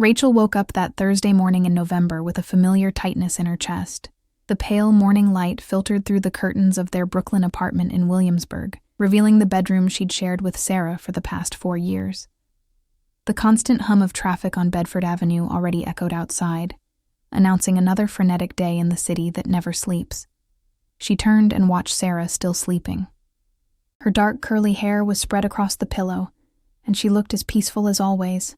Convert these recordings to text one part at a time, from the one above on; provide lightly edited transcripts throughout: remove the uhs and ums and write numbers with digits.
Rachel woke up that Thursday morning in November with a familiar tightness in her chest. The pale morning light filtered through the curtains of their Brooklyn apartment in Williamsburg, revealing the bedroom she'd shared with Sarah for the past 4 years. The constant hum of traffic on Bedford Avenue already echoed outside, announcing another frenetic day in the city that never sleeps. She turned and watched Sarah still sleeping. Her dark curly hair was spread across the pillow, and she looked as peaceful as always.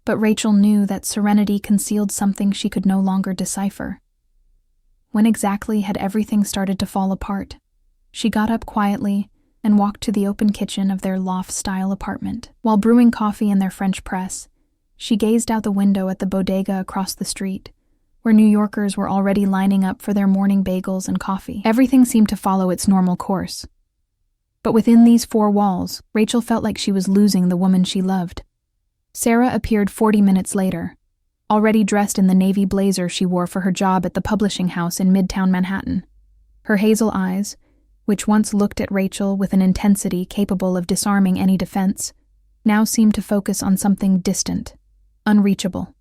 But Rachel knew that serenity concealed something she could no longer decipher. When exactly had everything started to fall apart? She got up quietly and walked to the open kitchen of their loft-style apartment. While brewing coffee in their French press, she gazed out the window at the bodega across the street, where New Yorkers were already lining up for their morning bagels and coffee. Everything seemed to follow its normal course. But within these 4 walls, Rachel felt like she was losing the woman she loved. Sarah appeared 40 minutes later, already dressed in the navy blazer she wore for her job at the publishing house in Midtown Manhattan. Her hazel eyes, which once looked at Rachel with an intensity capable of disarming any defense, now seemed to focus on something distant, unreachable.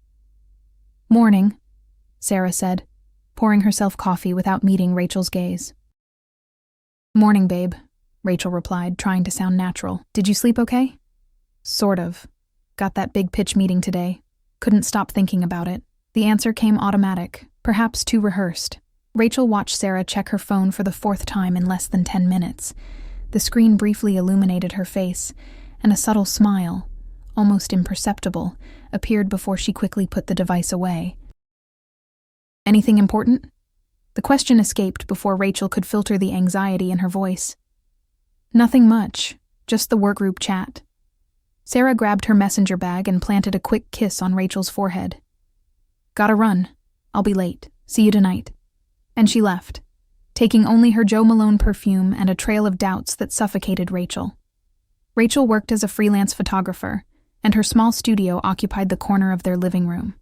"Morning," Sarah said, pouring herself coffee without meeting Rachel's gaze. "Morning, babe," Rachel replied, trying to sound natural. "Did you sleep okay?" "Sort of. Got that big pitch meeting today. Couldn't stop thinking about it." The answer came automatic, perhaps too rehearsed. Rachel watched Sarah check her phone for the 4th time in less than 10 minutes. The screen briefly illuminated her face, and a subtle smile, almost imperceptible, appeared before she quickly put the device away. "Anything important?" The question escaped before Rachel could filter the anxiety in her voice. "Nothing much, just the workgroup chat." Sarah grabbed her messenger bag and planted a quick kiss on Rachel's forehead. "Gotta run. I'll be late. See you tonight." And she left, taking only her Jo Malone perfume and a trail of doubts that suffocated Rachel. Rachel worked as a freelance photographer, and her small studio occupied the corner of their living room.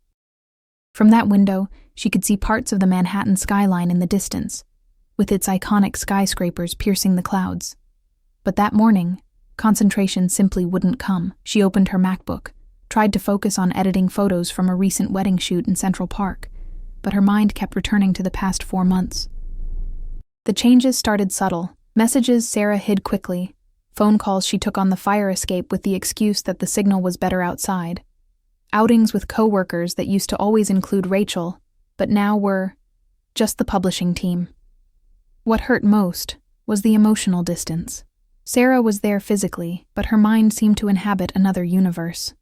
From that window, she could see parts of the Manhattan skyline in the distance, with its iconic skyscrapers piercing the clouds. But that morning, concentration simply wouldn't come. She opened her MacBook, tried to focus on editing photos from a recent wedding shoot in Central Park, but her mind kept returning to the past 4 months. The changes started subtle. Messages Sarah hid quickly, phone calls she took on the fire escape with the excuse that the signal was better outside, outings with co-workers that used to always include Rachel, but now were just the publishing team. What hurt most was the emotional distance. Sarah was there physically, but her mind seemed to inhabit another universe.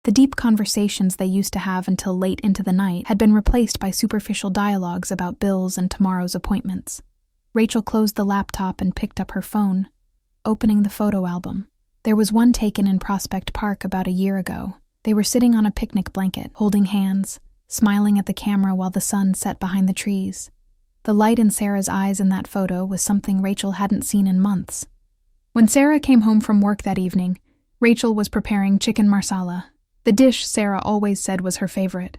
The deep conversations they used to have until late into the night had been replaced by superficial dialogues about bills and tomorrow's appointments. Rachel closed the laptop and picked up her phone, opening the photo album. There was one taken in Prospect Park about a year ago. They were sitting on a picnic blanket, holding hands, smiling at the camera while the sun set behind the trees. The light in Sarah's eyes in that photo was something Rachel hadn't seen in months. When Sarah came home from work that evening, Rachel was preparing chicken marsala, the dish Sarah always said was her favorite.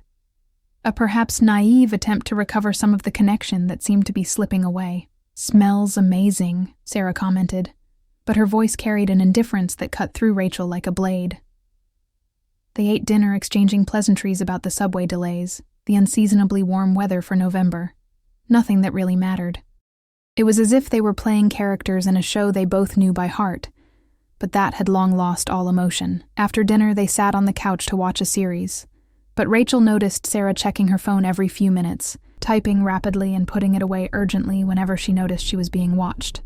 A perhaps naive attempt to recover some of the connection that seemed to be slipping away. "Smells amazing," Sarah commented, but her voice carried an indifference that cut through Rachel like a blade. They ate dinner exchanging pleasantries about the subway delays, the unseasonably warm weather for November. Nothing that really mattered. It was as if they were playing characters in a show they both knew by heart, but that had long lost all emotion. After dinner, they sat on the couch to watch a series, but Rachel noticed Sarah checking her phone every few minutes, typing rapidly and putting it away urgently whenever she noticed she was being watched.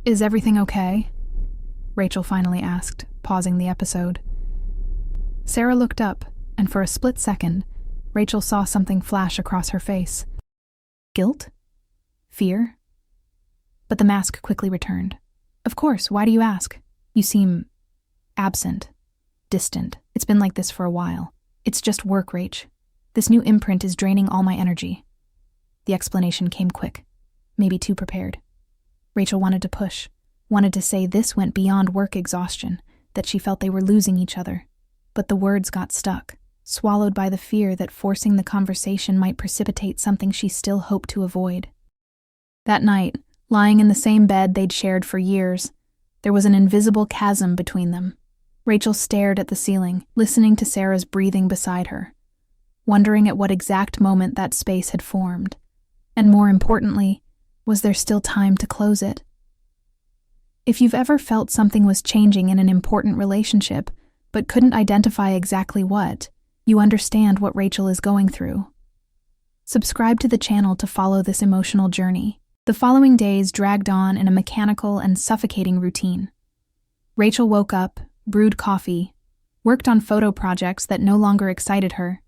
"Is everything okay?" Rachel finally asked, pausing the episode. Sarah looked up, and for a split second, Rachel saw something flash across her face. Guilt? Fear? But the mask quickly returned. "Of course, why do you ask? You seem absent, distant. It's been like this for a while. It's just work, Rach. This new imprint is draining all my energy." The explanation came quick, maybe too prepared. Rachel wanted to push, wanted to say this went beyond work exhaustion, that she felt they were losing each other. But the words got stuck, swallowed by the fear that forcing the conversation might precipitate something she still hoped to avoid. That night, lying in the same bed they'd shared for years, there was an invisible chasm between them. Rachel stared at the ceiling, listening to Sarah's breathing beside her, wondering at what exact moment that space had formed. And more importantly, was there still time to close it? If you've ever felt something was changing in an important relationship, but couldn't identify exactly what, you understand what Rachel is going through. Subscribe to the channel to follow this emotional journey. The following days dragged on in a mechanical and suffocating routine. Rachel woke up, brewed coffee, worked on photo projects that no longer excited her,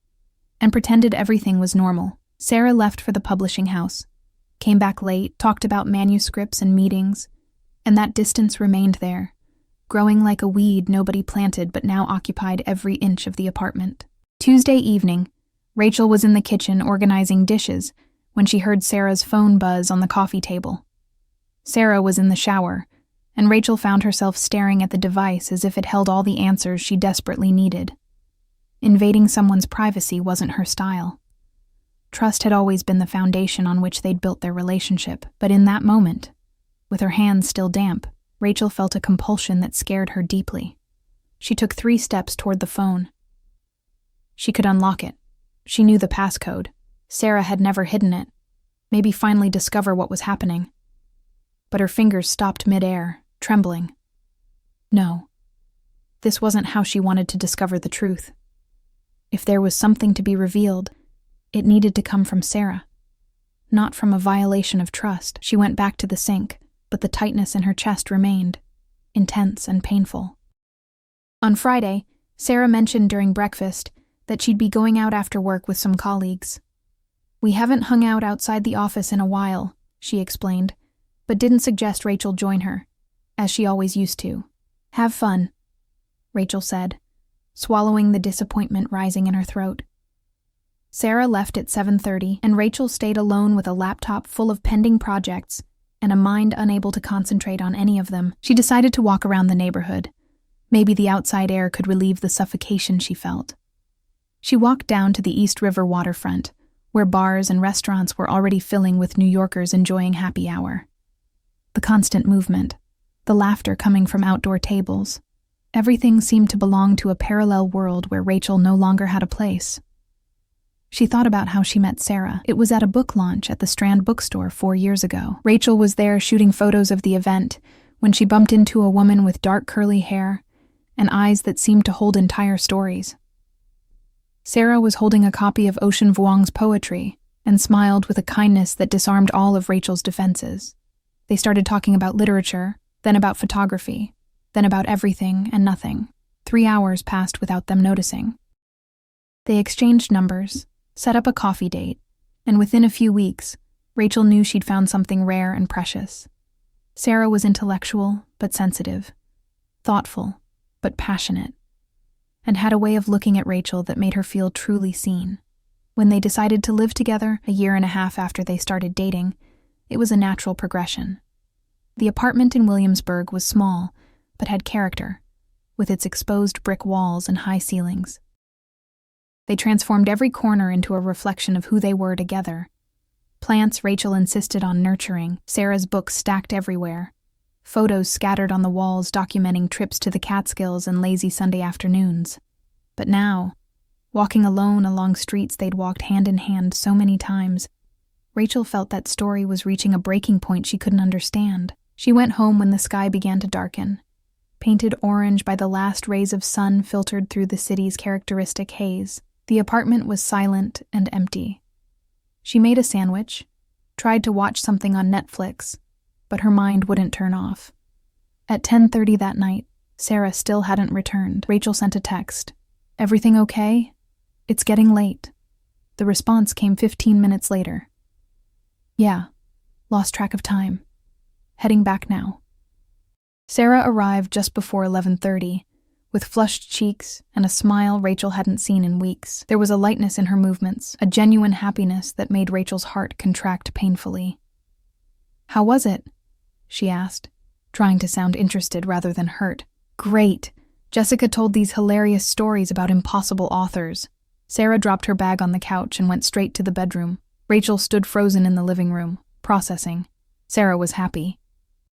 and pretended everything was normal. Sarah left for the publishing house, came back late, talked about manuscripts and meetings, and that distance remained there, growing like a weed nobody planted but now occupied every inch of the apartment. Tuesday evening, Rachel was in the kitchen organizing dishes when she heard Sarah's phone buzz on the coffee table. Sarah was in the shower, and Rachel found herself staring at the device as if it held all the answers she desperately needed. Invading someone's privacy wasn't her style. Trust had always been the foundation on which they'd built their relationship, but in that moment, with her hands still damp, Rachel felt a compulsion that scared her deeply. She took 3 steps toward the phone. She could unlock it. She knew the passcode. Sarah had never hidden it. Maybe finally discover what was happening. But her fingers stopped midair, trembling. No. This wasn't how she wanted to discover the truth. If there was something to be revealed, it needed to come from Sarah, not from a violation of trust. She went back to the sink, but the tightness in her chest remained, intense and painful. On Friday, Sarah mentioned during breakfast that she'd be going out after work with some colleagues. "We haven't hung out outside the office in a while," she explained, but didn't suggest Rachel join her, as she always used to. "Have fun," Rachel said, swallowing the disappointment rising in her throat. Sarah left at 7:30, and Rachel stayed alone with a laptop full of pending projects and a mind unable to concentrate on any of them. She decided to walk around the neighborhood. Maybe the outside air could relieve the suffocation she felt. She walked down to the East River waterfront, where bars and restaurants were already filling with New Yorkers enjoying happy hour. The constant movement, the laughter coming from outdoor tables, everything seemed to belong to a parallel world where Rachel no longer had a place. She thought about how she met Sarah. It was at a book launch at the Strand bookstore 4 years ago. Rachel was there shooting photos of the event when she bumped into a woman with dark curly hair and eyes that seemed to hold entire stories. Sarah was holding a copy of Ocean Vuong's poetry and smiled with a kindness that disarmed all of Rachel's defenses. They started talking about literature, then about photography, then about everything and nothing. 3 hours passed without them noticing. They exchanged numbers, set up a coffee date, and within a few weeks, Rachel knew she'd found something rare and precious. Sarah was intellectual but sensitive, thoughtful but passionate, and had a way of looking at Rachel that made her feel truly seen. When they decided to live together, a year and a half after they started dating, it was a natural progression. The apartment in Williamsburg was small, but had character, with its exposed brick walls and high ceilings. They transformed every corner into a reflection of who they were together. Plants Rachel insisted on nurturing, Sarah's books stacked everywhere, photos scattered on the walls documenting trips to the Catskills and lazy Sunday afternoons. But now, walking alone along streets they'd walked hand in hand so many times, Rachel felt that story was reaching a breaking point she couldn't understand. She went home when the sky began to darken, painted orange by the last rays of sun filtered through the city's characteristic haze. The apartment was silent and empty. She made a sandwich, tried to watch something on Netflix, but her mind wouldn't turn off. At 10:30 that night, Sarah still hadn't returned. Rachel sent a text. "Everything okay? It's getting late." The response came 15 minutes later. "Yeah, lost track of time. Heading back now." Sarah arrived just before 11:30, with flushed cheeks and a smile Rachel hadn't seen in weeks. There was a lightness in her movements, a genuine happiness that made Rachel's heart contract painfully. "How was it?" she asked, trying to sound interested rather than hurt. "Great. Jessica told these hilarious stories about impossible authors." Sarah dropped her bag on the couch and went straight to the bedroom. Rachel stood frozen in the living room, processing. Sarah was happy.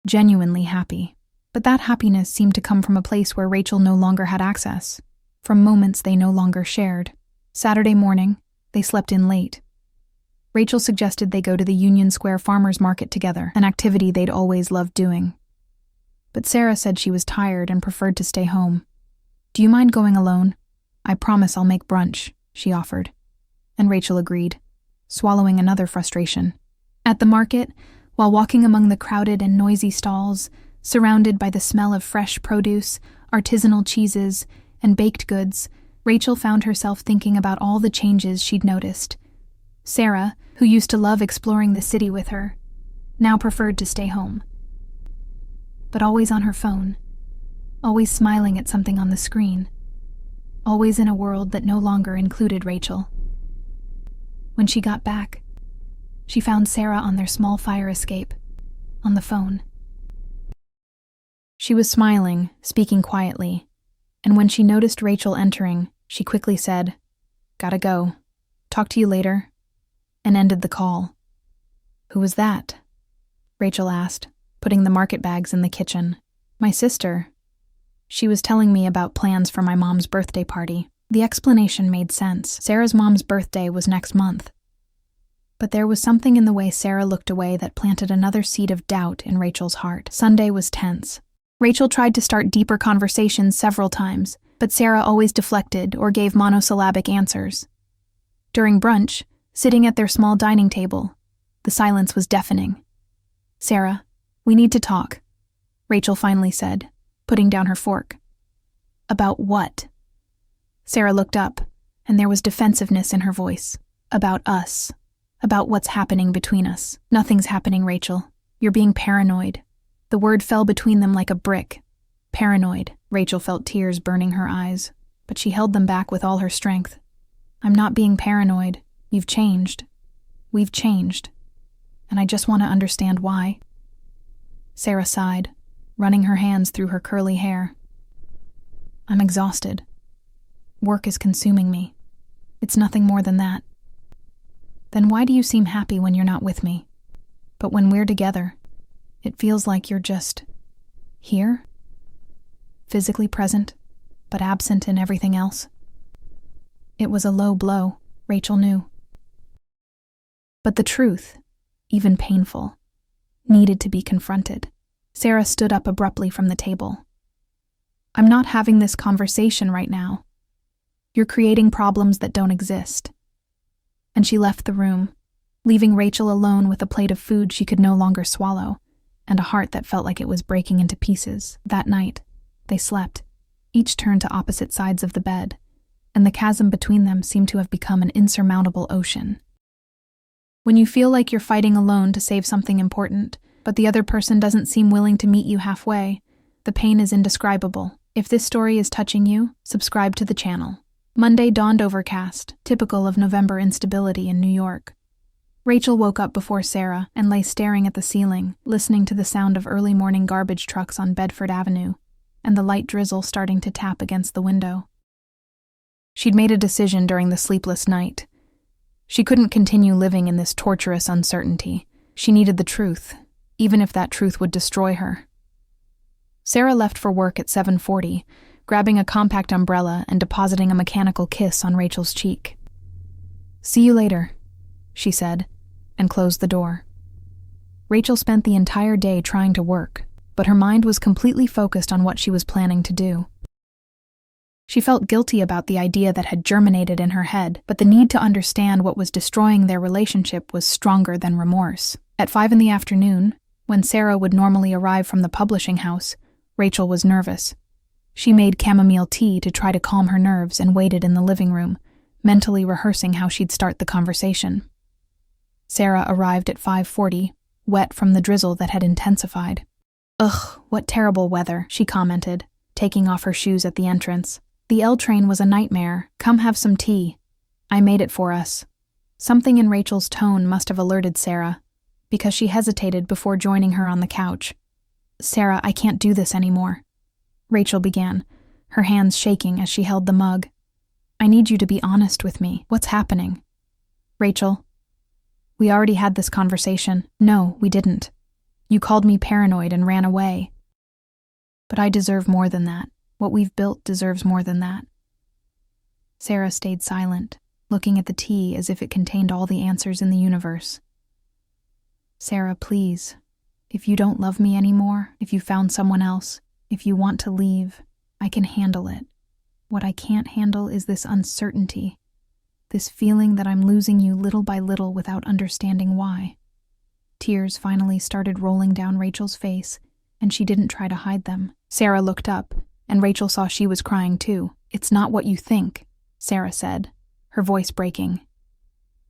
Genuinely happy. But that happiness seemed to come from a place where Rachel no longer had access, from moments they no longer shared. Saturday morning, they slept in late. Rachel suggested they go to the Union Square Farmers Market together, an activity they'd always loved doing. But Sarah said she was tired and preferred to stay home. "Do you mind going alone? I promise I'll make brunch," she offered. And Rachel agreed, swallowing another frustration. At the market, while walking among the crowded and noisy stalls, surrounded by the smell of fresh produce, artisanal cheeses, and baked goods, Rachel found herself thinking about all the changes she'd noticed. Sarah, who used to love exploring the city with her, now preferred to stay home. But always on her phone, always smiling at something on the screen, always in a world that no longer included Rachel. When she got back, she found Sarah on their small fire escape, on the phone. She was smiling, speaking quietly, and when she noticed Rachel entering, she quickly said, "Gotta go. Talk to you later," and ended the call. "Who was that?" Rachel asked, putting the market bags in the kitchen. "My sister. She was telling me about plans for my mom's birthday party." The explanation made sense. Sarah's mom's birthday was next month. But there was something in the way Sarah looked away that planted another seed of doubt in Rachel's heart. Sunday was tense. Rachel tried to start deeper conversations several times, but Sarah always deflected or gave monosyllabic answers. During brunch, sitting at their small dining table, the silence was deafening. "Sarah, we need to talk," Rachel finally said, putting down her fork. "About what?" Sarah looked up, and there was defensiveness in her voice. "About us. About what's happening between us." "Nothing's happening, Rachel. You're being paranoid." The word fell between them like a brick. Paranoid. Rachel felt tears burning her eyes, but she held them back with all her strength. "I'm not being paranoid. You've changed. We've changed. And I just want to understand why." Sarah sighed, running her hands through her curly hair. "I'm exhausted. Work is consuming me. It's nothing more than that." "Then why do you seem happy when you're not with me? But when we're together, it feels like you're just here? Physically present, but absent in everything else." It was a low blow, Rachel knew. But the truth, even painful, needed to be confronted. Sarah stood up abruptly from the table. "I'm not having this conversation right now. You're creating problems that don't exist." And she left the room, leaving Rachel alone with a plate of food she could no longer swallow, and a heart that felt like it was breaking into pieces. That night, they slept, each turned to opposite sides of the bed, and the chasm between them seemed to have become an insurmountable ocean. When you feel like you're fighting alone to save something important, but the other person doesn't seem willing to meet you halfway, the pain is indescribable. If this story is touching you, subscribe to the channel. Monday dawned overcast, typical of November instability in New York. Rachel woke up before Sarah and lay staring at the ceiling, listening to the sound of early morning garbage trucks on Bedford Avenue and the light drizzle starting to tap against the window. She'd made a decision during the sleepless night. She couldn't continue living in this torturous uncertainty. She needed the truth, even if that truth would destroy her. Sarah left for work at 7:40, grabbing a compact umbrella and depositing a mechanical kiss on Rachel's cheek. "See you later," she said, and closed the door. Rachel spent the entire day trying to work, but her mind was completely focused on what she was planning to do. She felt guilty about the idea that had germinated in her head, but the need to understand what was destroying their relationship was stronger than remorse. At 5 p.m, when Sarah would normally arrive from the publishing house, Rachel was nervous. She made chamomile tea to try to calm her nerves and waited in the living room, mentally rehearsing how she'd start the conversation. Sarah arrived at 5:40, wet from the drizzle that had intensified. "Ugh, what terrible weather," she commented, taking off her shoes at the entrance. "The L train was a nightmare. Come have some tea. I made it for us." Something in Rachel's tone must have alerted Sarah, because she hesitated before joining her on the couch. "Sarah, I can't do this anymore," Rachel began, her hands shaking as she held the mug. "I need you to be honest with me. What's happening?" "Rachel, we already had this conversation." "No, we didn't. You called me paranoid and ran away." But I deserve more than that. What we've built deserves more than that. Sarah stayed silent, looking at the tea as if it contained all the answers in the universe. Sarah, please. If you don't love me anymore, if you found someone else, if you want to leave, I can handle it. What I can't handle is this uncertainty, this feeling that I'm losing you little by little without understanding why. Tears finally started rolling down Rachel's face, and she didn't try to hide them. Sarah looked up, and Rachel saw she was crying too. It's not what you think, Sarah said, her voice breaking.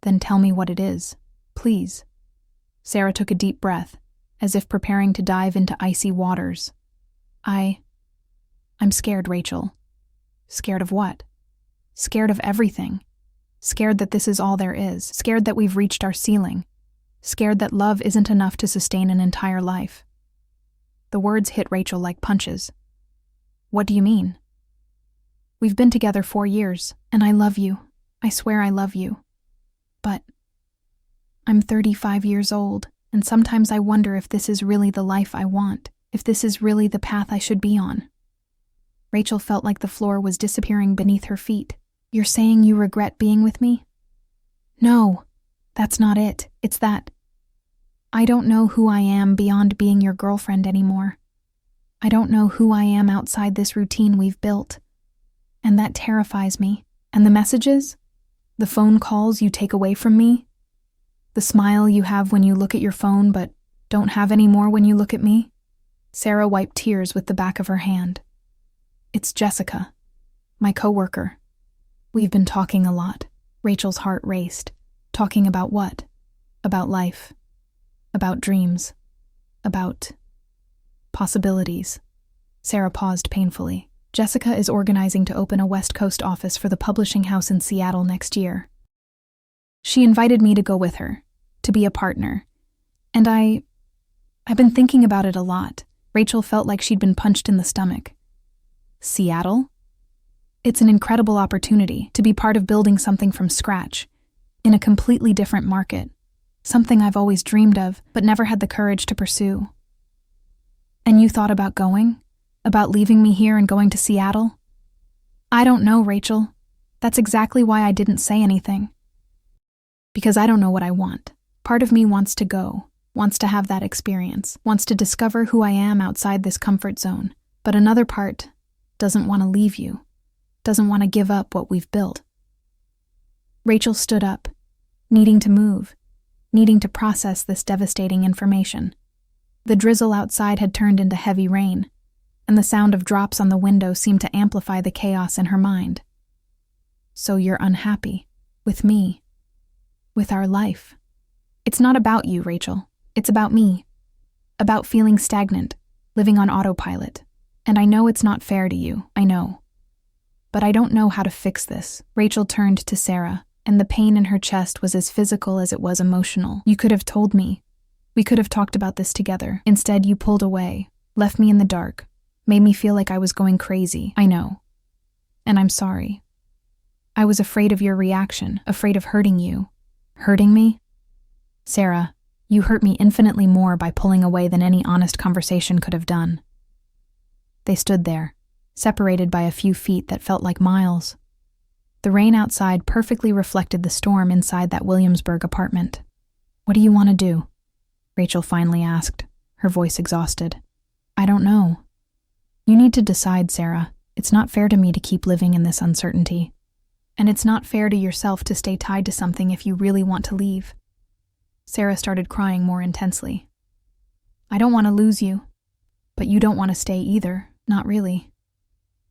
Then tell me what it is, please. Sarah took a deep breath, as if preparing to dive into icy waters. I'm scared, Rachel. Scared of what? Scared of everything. Scared that this is all there is. Scared that we've reached our ceiling. Scared that love isn't enough to sustain an entire life. The words hit Rachel like punches. What do you mean? We've been together 4 years, and I love you. I swear I love you. But I'm 35 years old, and sometimes I wonder if this is really the life I want, if this is really the path I should be on. Rachel felt like the floor was disappearing beneath her feet. You're saying you regret being with me? No, that's not it. It's that I don't know who I am beyond being your girlfriend anymore. I don't know who I am outside this routine we've built. And that terrifies me. And the messages? The phone calls you take away from me? The smile you have when you look at your phone but don't have any more when you look at me? Sarah wiped tears with the back of her hand. It's Jessica, my coworker. We've been talking a lot. Rachel's heart raced. Talking about what? About life. About dreams. About possibilities. Sarah paused painfully. Jessica is organizing to open a West Coast office for the publishing house in Seattle next year. She invited me to go with her, to be a partner. And I've been thinking about it a lot. Rachel felt like she'd been punched in the stomach. Seattle? It's an incredible opportunity to be part of building something from scratch, in a completely different market. Something I've always dreamed of, but never had the courage to pursue. And you thought about going? About leaving me here and going to Seattle? I don't know, Rachel. That's exactly why I didn't say anything. Because I don't know what I want. Part of me wants to go, wants to have that experience, wants to discover who I am outside this comfort zone. But another part doesn't want to leave you, doesn't want to give up what we've built. Rachel stood up, needing to move, needing to process this devastating information. The drizzle outside had turned into heavy rain, and the sound of drops on the window seemed to amplify the chaos in her mind. So you're unhappy with me, with our life. It's not about you, Rachel. It's about me. About feeling stagnant, living on autopilot. And I know it's not fair to you, I know. But I don't know how to fix this. Rachel turned to Sarah, and the pain in her chest was as physical as it was emotional. You could have told me. We could have talked about this together. Instead, you pulled away, left me in the dark, made me feel like I was going crazy. I know. And I'm sorry. I was afraid of your reaction, afraid of hurting you. Hurting me? Sarah, you hurt me infinitely more by pulling away than any honest conversation could have done. They stood there, separated by a few feet that felt like miles. The rain outside perfectly reflected the storm inside that Williamsburg apartment. What do you want to do? Rachel finally asked, her voice exhausted. I don't know. You need to decide, Sarah. It's not fair to me to keep living in this uncertainty. And it's not fair to yourself to stay tied to something if you really want to leave. Sarah started crying more intensely. I don't want to lose you, but you don't want to stay either, not really.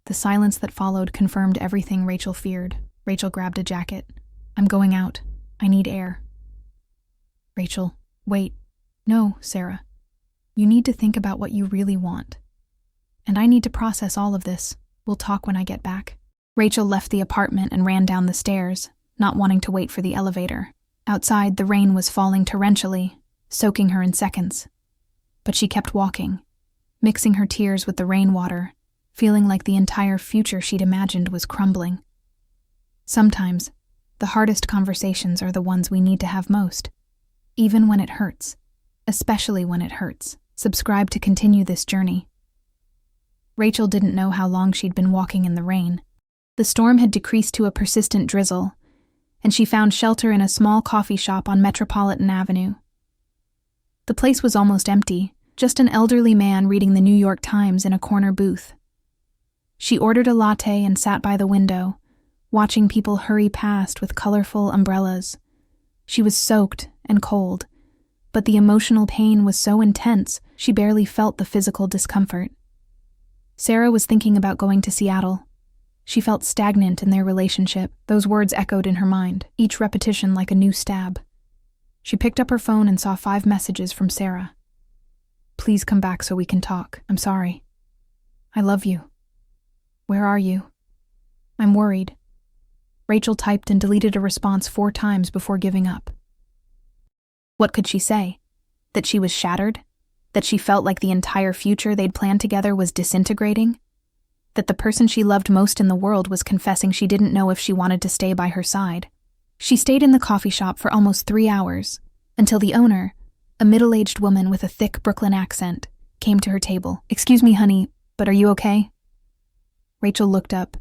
The silence that followed confirmed everything Rachel feared. Rachel grabbed a jacket. I'm going out. I need air. Rachel, wait. No, Sarah. You need to think about what you really want. And I need to process all of this. We'll talk when I get back. Rachel left the apartment and ran down the stairs, not wanting to wait for the elevator. Outside, the rain was falling torrentially, soaking her in seconds. But she kept walking, mixing her tears with the rainwater, feeling like the entire future she'd imagined was crumbling. Sometimes, the hardest conversations are the ones we need to have most, even when it hurts, especially when it hurts. Subscribe to continue this journey. Rachel didn't know how long she'd been walking in the rain. The storm had decreased to a persistent drizzle, and she found shelter in a small coffee shop on Metropolitan Avenue. The place was almost empty, just an elderly man reading the New York Times in a corner booth. She ordered a latte and sat by the window, watching people hurry past with colorful umbrellas. She was soaked and cold, but the emotional pain was so intense she barely felt the physical discomfort. Sarah was thinking about going to Seattle. She felt stagnant in their relationship. Those words echoed in her mind, each repetition like a new stab. She picked up her phone and saw 5 messages from Sarah. "Please come back so we can talk. I'm sorry. I love you. Where are you? I'm worried." Rachel typed and deleted a response 4 times before giving up. What could she say? That she was shattered? That she felt like the entire future they'd planned together was disintegrating? That the person she loved most in the world was confessing she didn't know if she wanted to stay by her side? She stayed in the coffee shop for almost 3 hours, until the owner, a middle-aged woman with a thick Brooklyn accent, came to her table. "Excuse me, honey, but are you okay?" Rachel looked up,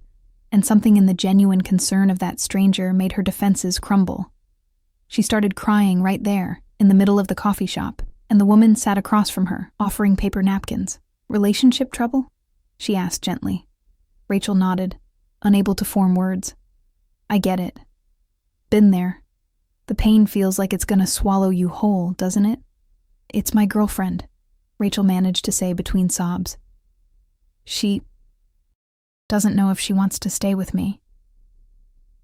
and something in the genuine concern of that stranger made her defenses crumble. She started crying right there, in the middle of the coffee shop, and the woman sat across from her, offering paper napkins. "Relationship trouble?" she asked gently. Rachel nodded, unable to form words. "I get it. Been there. The pain feels like it's gonna swallow you whole, doesn't it?" "It's my girlfriend," Rachel managed to say between sobs. "She doesn't know if she wants to stay with me."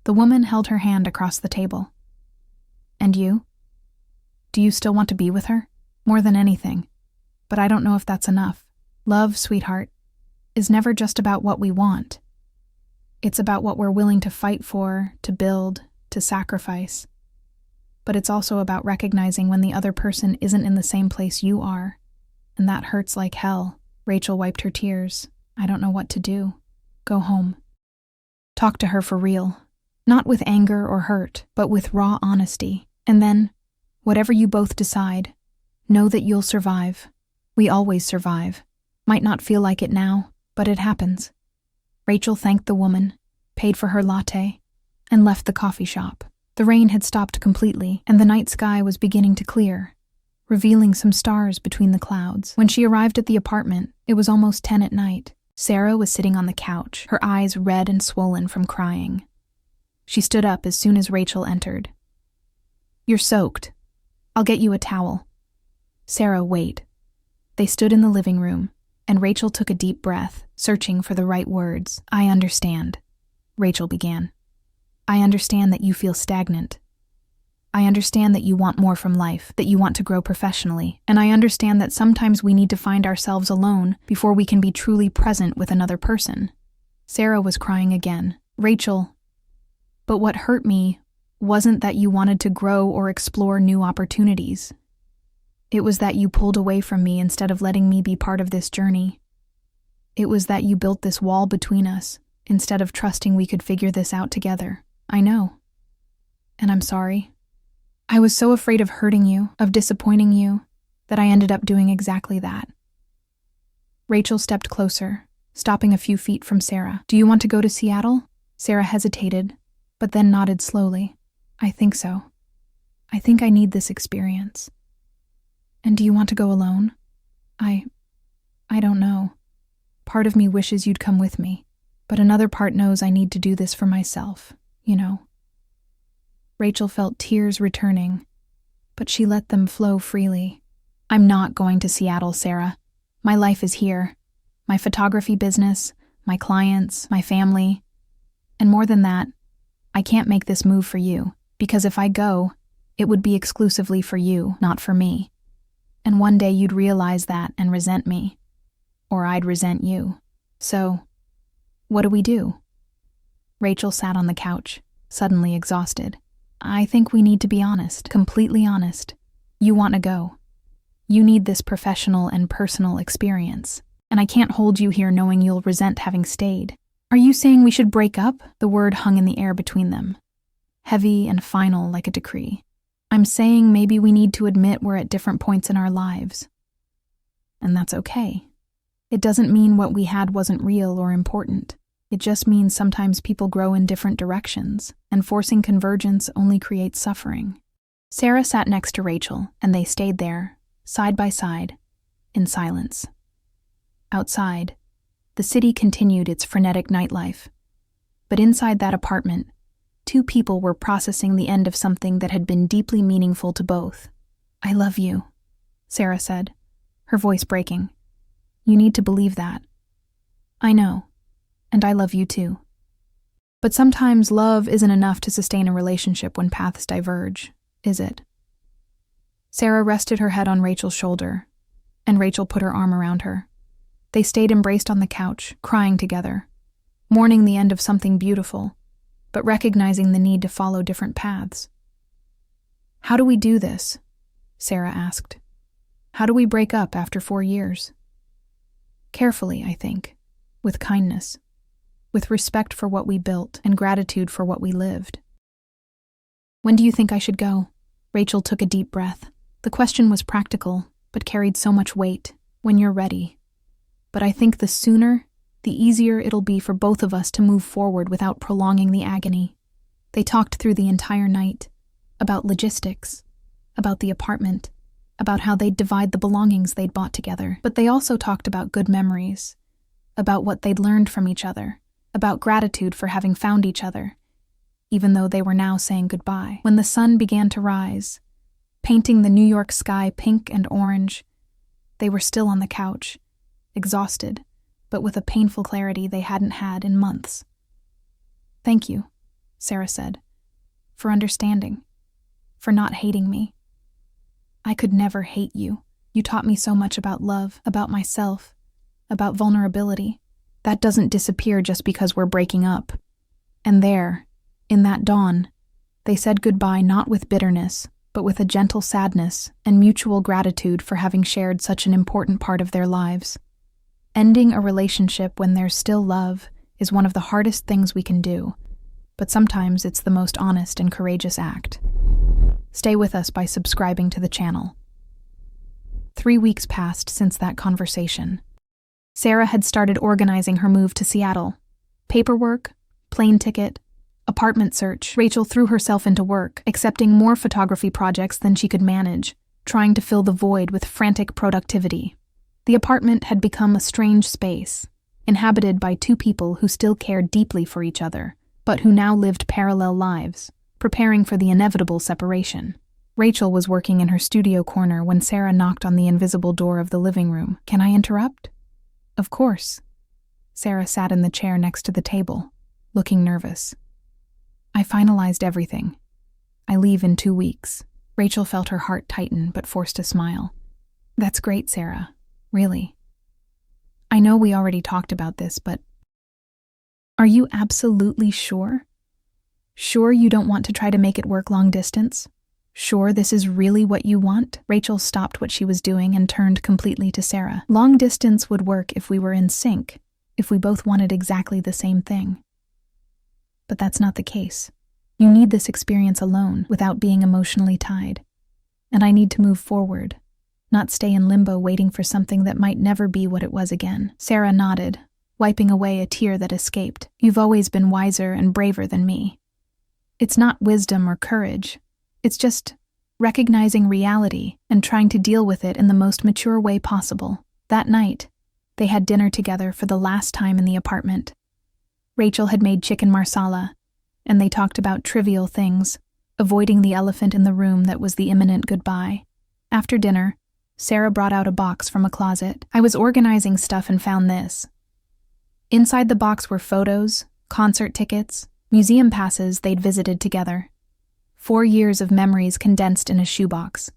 The woman held her hand across the table. "And you? Do you still want to be with her?" "More than anything. But I don't know if that's enough. Love, sweetheart, is never just about what we want. It's about what we're willing to fight for, to build, to sacrifice. But it's also about recognizing when the other person isn't in the same place you are. And that hurts like hell." Rachel wiped her tears. "I don't know what to do. Go home. Talk to her for real. Not with anger or hurt, but with raw honesty. And then, whatever you both decide, know that you'll survive. We always survive. Might not feel like it now, but it happens." Rachel thanked the woman, paid for her latte, and left the coffee shop. The rain had stopped completely, and the night sky was beginning to clear, revealing some stars between the clouds. When she arrived at the apartment, it was almost 10 at night. Sarah was sitting on the couch, her eyes red and swollen from crying. She stood up as soon as Rachel entered. "You're soaked. I'll get you a towel." "Sarah, wait." They stood in the living room, and Rachel took a deep breath, searching for the right words. "I understand," Rachel began. "I understand that you feel stagnant. I understand that you want more from life, that you want to grow professionally, and I understand that sometimes we need to find ourselves alone before we can be truly present with another person." Sarah was crying again. "Rachel, but what hurt me wasn't that you wanted to grow or explore new opportunities. It was that you pulled away from me instead of letting me be part of this journey. It was that you built this wall between us instead of trusting we could figure this out together. I know. And I'm sorry. I was so afraid of hurting you, of disappointing you, that I ended up doing exactly that." Rachel stepped closer, stopping a few feet from Sarah. "Do you want to go to Seattle?" Sarah hesitated, but then nodded slowly. "I think so. I think I need this experience." "And do you want to go alone?" I don't know. Part of me wishes you'd come with me, but another part knows I need to do this for myself, you know." Rachel felt tears returning, but she let them flow freely. "I'm not going to Seattle, Sarah. My life is here. My photography business, my clients, my family. And more than that, I can't make this move for you, because if I go, it would be exclusively for you, not for me. And one day you'd realize that and resent me. Or I'd resent you. So, what do we do?" Rachel sat on the couch, suddenly exhausted. "I think we need to be honest, completely honest. You want to go. You need this professional and personal experience, and I can't hold you here knowing you'll resent having stayed. Are you saying we should break up?" The word hung in the air between them, heavy and final like a decree. "I'm saying maybe we need to admit we're at different points in our lives. And that's okay. It doesn't mean what we had wasn't real or important. It just means sometimes people grow in different directions, and forcing convergence only creates suffering. Sarah sat next to Rachel, and they stayed there, side by side, in silence. Outside, the city continued its frenetic nightlife. But inside that apartment, two people were processing the end of something that had been deeply meaningful to both. "I love you," Sarah said, her voice breaking. "You need to believe that." "I know, and I love you too." But sometimes love isn't enough to sustain a relationship when paths diverge, is it? Sarah rested her head on Rachel's shoulder, and Rachel put her arm around her. They stayed embraced on the couch, crying together, mourning the end of something beautiful, but recognizing the need to follow different paths. "How do we do this?" Sarah asked. "How do we break up after 4 years?" "Carefully, I think, with kindness, with respect for what we built and gratitude for what we lived." "When do you think I should go?" Rachel took a deep breath. The question was practical, but carried so much weight. "When you're ready. But I think the sooner, the easier it'll be for both of us to move forward without prolonging the agony." They talked through the entire night, about logistics, about the apartment, about how they'd divide the belongings they'd bought together. But they also talked about good memories, about what they'd learned from each other, about gratitude for having found each other, even though they were now saying goodbye. When the sun began to rise, painting the New York sky pink and orange, they were still on the couch, exhausted, but with a painful clarity they hadn't had in months. "Thank you," Sarah said, "for understanding, for not hating me. I could never hate you. You taught me so much about love, about myself, about vulnerability. That doesn't disappear just because we're breaking up." And there, in that dawn, they said goodbye not with bitterness, but with a gentle sadness and mutual gratitude for having shared such an important part of their lives. Ending a relationship when there's still love is one of the hardest things we can do, but sometimes it's the most honest and courageous act. Stay with us by subscribing to the channel. 3 weeks passed since that conversation. Sarah had started organizing her move to Seattle. Paperwork, plane ticket, apartment search. Rachel threw herself into work, accepting more photography projects than she could manage, trying to fill the void with frantic productivity. The apartment had become a strange space, inhabited by two people who still cared deeply for each other, but who now lived parallel lives, preparing for the inevitable separation. Rachel was working in her studio corner when Sarah knocked on the invisible door of the living room. "Can I interrupt?" "Of course." Sarah sat in the chair next to the table, looking nervous. "I finalized everything. I leave in 2 weeks." Rachel felt her heart tighten but forced a smile. "That's great, Sarah. Really. I know we already talked about this, but are you absolutely sure? Sure you don't want to try to make it work long distance? Sure this is really what you want?" Rachel stopped what she was doing and turned completely to Sarah. "Long distance would work if we were in sync, if we both wanted exactly the same thing. But that's not the case. You need this experience alone, without being emotionally tied. And I need to move forward, not stay in limbo waiting for something that might never be what it was again." Sarah nodded, wiping away a tear that escaped. "You've always been wiser and braver than me. It's not wisdom or courage. It's just recognizing reality and trying to deal with it in the most mature way possible." That night, they had dinner together for the last time in the apartment. Rachel had made chicken marsala, and they talked about trivial things, avoiding the elephant in the room that was the imminent goodbye. After dinner, Sarah brought out a box from a closet. "I was organizing stuff and found this." Inside the box were photos, concert tickets, museum passes they'd visited together. 4 years of memories condensed in a shoebox.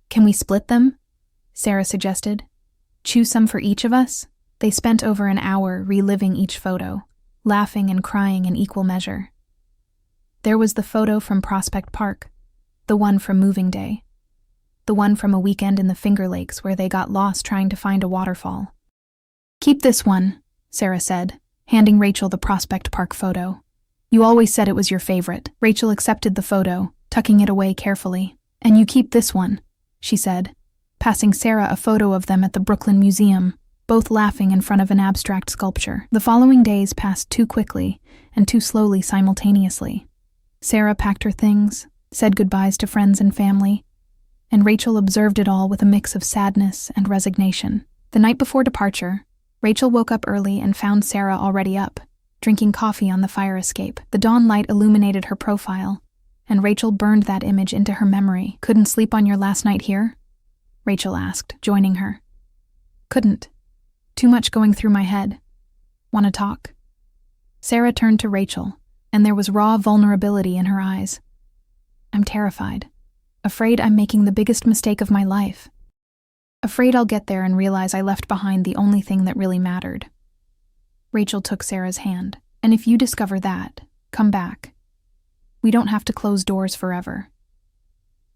"Can we split them?" Sarah suggested. "Choose some for each of us?" They spent over an hour reliving each photo, laughing and crying in equal measure. There was the photo from Prospect Park, the one from moving day, the one from a weekend in the Finger Lakes where they got lost trying to find a waterfall. "Keep this one," Sarah said, handing Rachel the Prospect Park photo. "You always said it was your favorite." Rachel accepted the photo, tucking it away carefully. "And you keep this one," she said, passing Sarah a photo of them at the Brooklyn Museum. both laughing in front of an abstract sculpture. The following days passed too quickly and too slowly simultaneously. Sarah packed her things, said goodbyes to friends and family, and Rachel observed it all with a mix of sadness and resignation. The night before departure, Rachel woke up early and found Sarah already up, drinking coffee on the fire escape. The dawn light illuminated her profile, and Rachel burned that image into her memory. "Couldn't sleep on your last night here?" Rachel asked, joining her. "Couldn't. Too much going through my head. Want to talk?" Sarah turned to Rachel, and there was raw vulnerability in her eyes. "I'm terrified. Afraid I'm making the biggest mistake of my life. Afraid I'll get there and realize I left behind the only thing that really mattered." Rachel took Sarah's hand. "And if you discover that, come back. We don't have to close doors forever.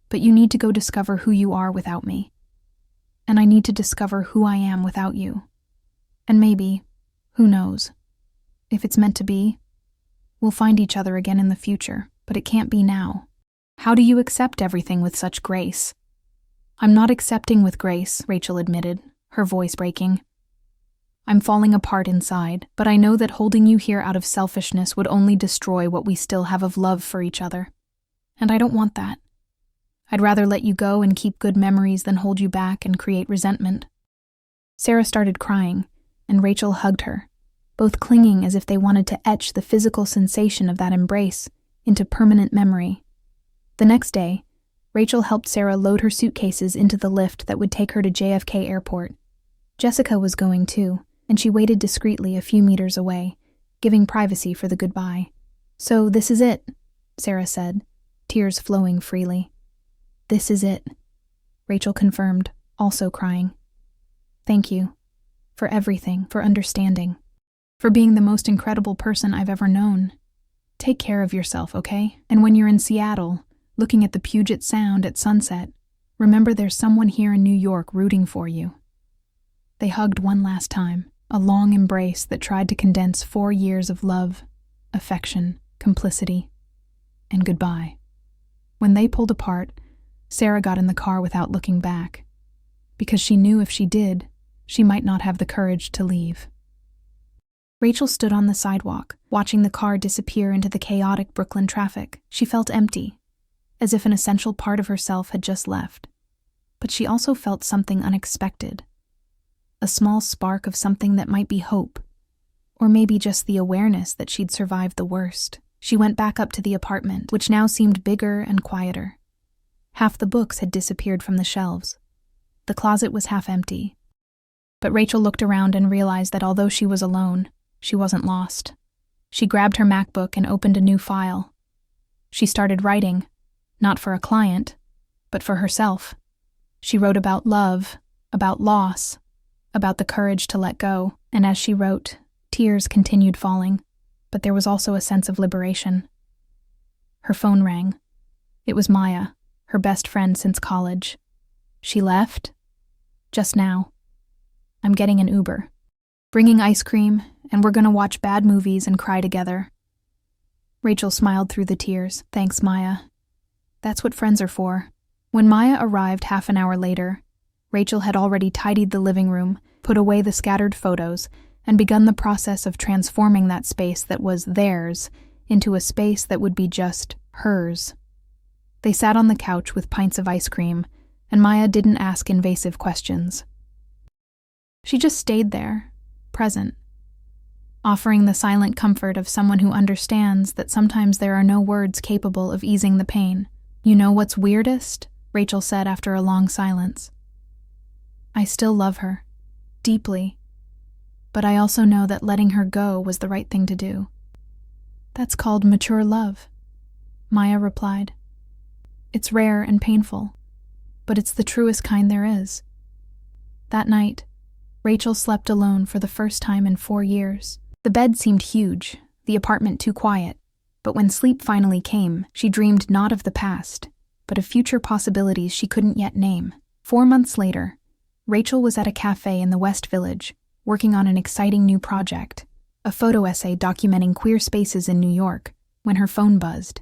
But you need to go discover who you are without me. And I need to discover who I am without you. And maybe, who knows, if it's meant to be, we'll find each other again in the future, but it can't be now. How do you accept everything with such grace?" "I'm not accepting with grace," Rachel admitted, her voice breaking. "I'm falling apart inside, but I know that holding you here out of selfishness would only destroy what we still have of love for each other. And I don't want that. I'd rather let you go and keep good memories than hold you back and create resentment." Sarah started crying, and Rachel hugged her, both clinging as if they wanted to etch the physical sensation of that embrace into permanent memory. The next day, Rachel helped Sarah load her suitcases into the lift that would take her to JFK Airport. Jessica was going too, and she waited discreetly a few meters away, giving privacy for the goodbye. "So this is it," Sarah said, tears flowing freely. "This is it," Rachel confirmed, also crying. "Thank you. For everything, for understanding. For being the most incredible person I've ever known. Take care of yourself, okay? And when you're in Seattle, looking at the Puget Sound at sunset, remember there's someone here in New York rooting for you." They hugged one last time, a long embrace that tried to condense 4 years of love, affection, complicity, and goodbye. When they pulled apart, Sarah got in the car without looking back, because she knew if she did, she might not have the courage to leave. Rachel stood on the sidewalk, watching the car disappear into the chaotic Brooklyn traffic. She felt empty, as if an essential part of herself had just left. But she also felt something unexpected. A small spark of something that might be hope, or maybe just the awareness that she'd survived the worst. She went back up to the apartment, which now seemed bigger and quieter. Half the books had disappeared from the shelves. The closet was half empty. But Rachel looked around and realized that although she was alone, she wasn't lost. She grabbed her MacBook and opened a new file. She started writing, not for a client, but for herself. She wrote about love, about loss, about the courage to let go, and as she wrote, tears continued falling, but there was also a sense of liberation. Her phone rang. It was Maya, her best friend since college. "She left? Just now. I'm getting an Uber. Bringing ice cream, and we're gonna watch bad movies and cry together." Rachel smiled through the tears. "Thanks, Maya. That's what friends are for." When Maya arrived half an hour later, Rachel had already tidied the living room, put away the scattered photos, and begun the process of transforming that space that was theirs into a space that would be just hers. They sat on the couch with pints of ice cream, and Maya didn't ask invasive questions. She just stayed there, present, offering the silent comfort of someone who understands that sometimes there are no words capable of easing the pain. "You know what's weirdest?" Rachel said after a long silence. "I still love her, deeply, but I also know that letting her go was the right thing to do." "That's called mature love," Maya replied. "It's rare and painful, but it's the truest kind there is." That night, Rachel slept alone for the first time in 4 years. The bed seemed huge, the apartment too quiet, but when sleep finally came, she dreamed not of the past, but of future possibilities she couldn't yet name. 4 months later, Rachel was at a cafe in the West Village, working on an exciting new project, a photo essay documenting queer spaces in New York, when her phone buzzed.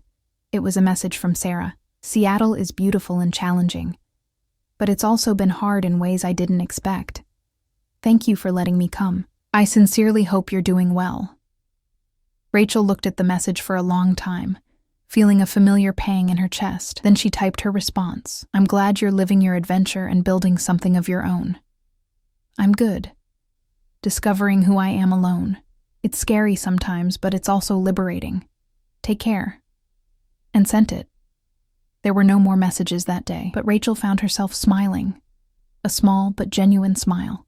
It was a message from Sarah. "Seattle is beautiful and challenging, but it's also been hard in ways I didn't expect. Thank you for letting me come. I sincerely hope you're doing well. Rachel looked at the message for a long time, feeling a familiar pang in her chest. Then she typed her response. I'm glad you're living your adventure and building something of your own. I'm good. Discovering who I am alone. It's scary sometimes, but it's also liberating. Take care. And sent it. There were no more messages that day, but Rachel found herself smiling. A small but genuine smile.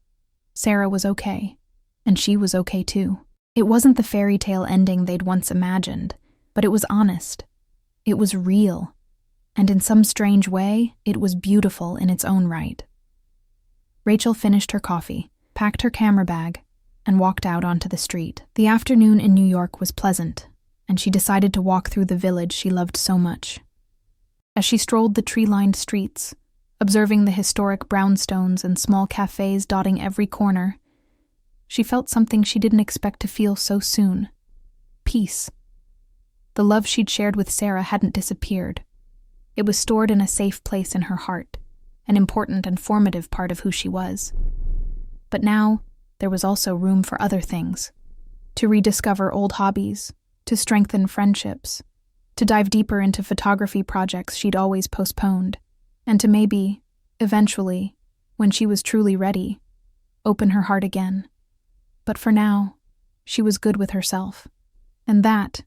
Sarah was okay, and she was okay too. It wasn't the fairy tale ending they'd once imagined, but it was honest. It was real, and in some strange way, it was beautiful in its own right. Rachel finished her coffee, packed her camera bag, and walked out onto the street. The afternoon in New York was pleasant, and she decided to walk through the village she loved so much. As she strolled the tree-lined streets, observing the historic brownstones and small cafes dotting every corner, she felt something she didn't expect to feel so soon. Peace. The love she'd shared with Sarah hadn't disappeared. It was stored in a safe place in her heart, an important and formative part of who she was. But now, there was also room for other things. To rediscover old hobbies, to strengthen friendships, to dive deeper into photography projects she'd always postponed, and to maybe, eventually, when she was truly ready, open her heart again. But for now, she was good with herself. And that,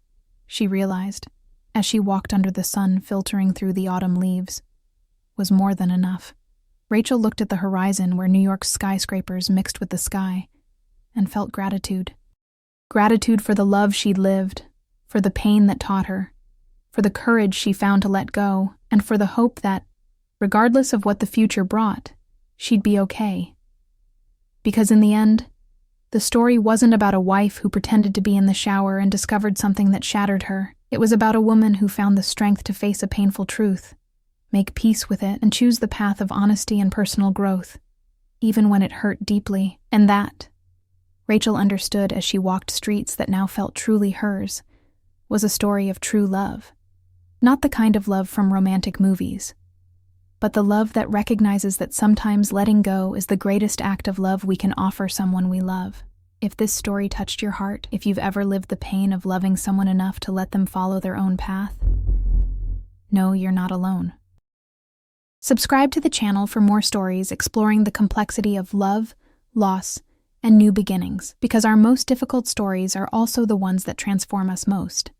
she realized, as she walked under the sun filtering through the autumn leaves, was more than enough. Rachel looked at the horizon where New York's skyscrapers mixed with the sky, and felt gratitude. Gratitude for the love she'd lived, for the pain that taught her, for the courage she found to let go, and for the hope that, regardless of what the future brought, she'd be okay. Because in the end, the story wasn't about a wife who pretended to be in the shower and discovered something that shattered her. It was about a woman who found the strength to face a painful truth, make peace with it, and choose the path of honesty and personal growth, even when it hurt deeply. And that, Rachel understood as she walked streets that now felt truly hers, was a story of true love. Not the kind of love from romantic movies, but the love that recognizes that sometimes letting go is the greatest act of love we can offer someone we love. If this story touched your heart, if you've ever lived the pain of loving someone enough to let them follow their own path, know you're not alone. Subscribe to the channel for more stories exploring the complexity of love, loss, and new beginnings, because our most difficult stories are also the ones that transform us most.